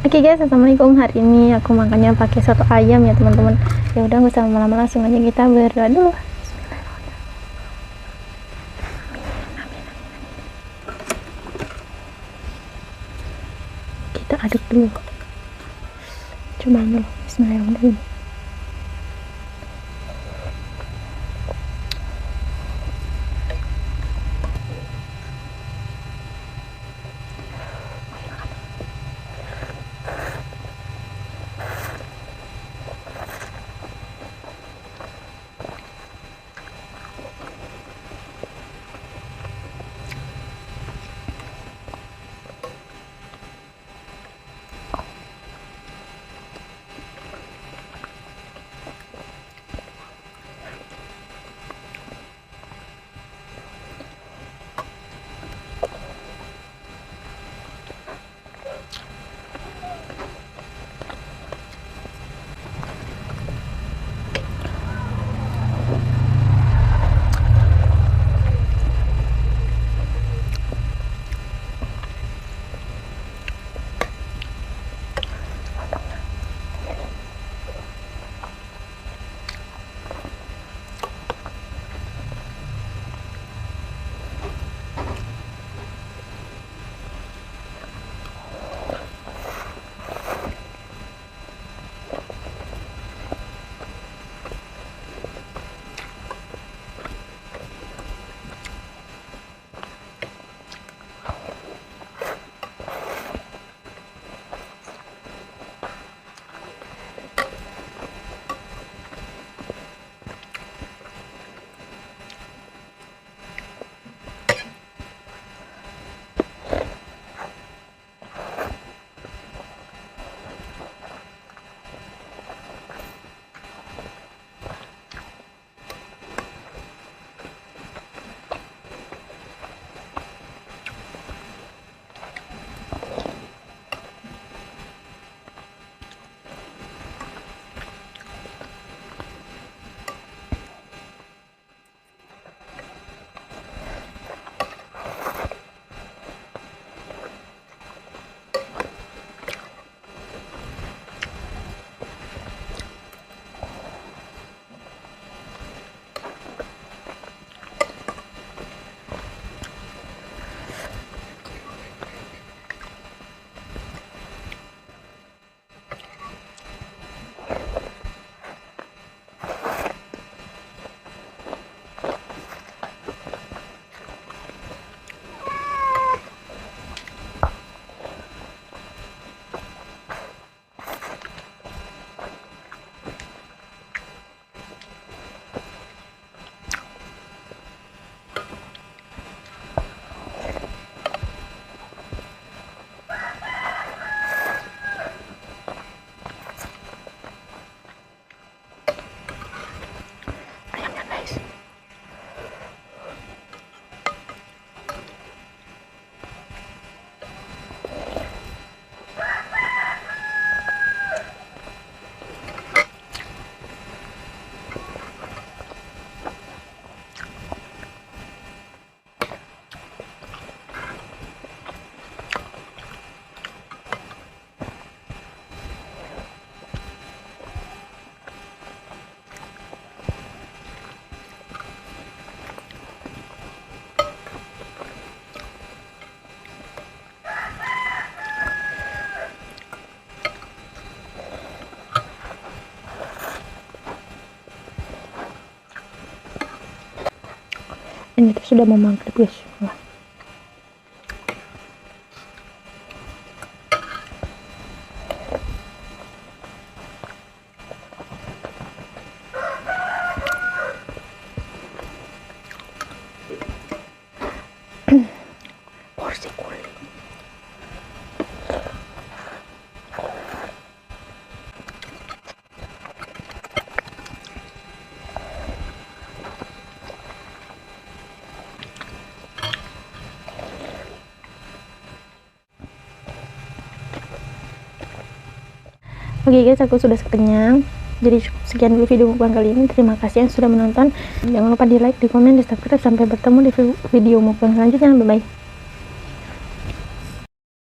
Oke guys, assalamualaikum. Hari ini aku makannya pakai soto ayam ya teman-teman. Ya udah, nggak usah lama-lama, langsung aja kita berdoa dulu. Kita aduk dulu. Cobain dulu. Bismillahirrahmanirrahim. Ini tuh sudah memangkrep guys. Wah. Porsi kulit. Oke guys, aku sudah kenyang. Jadi sekian dulu video mukbang kali ini. Terima kasih yang sudah menonton. Jangan lupa di like, di komen, di subscribe. Sampai bertemu di video mukbang selanjutnya. Bye bye.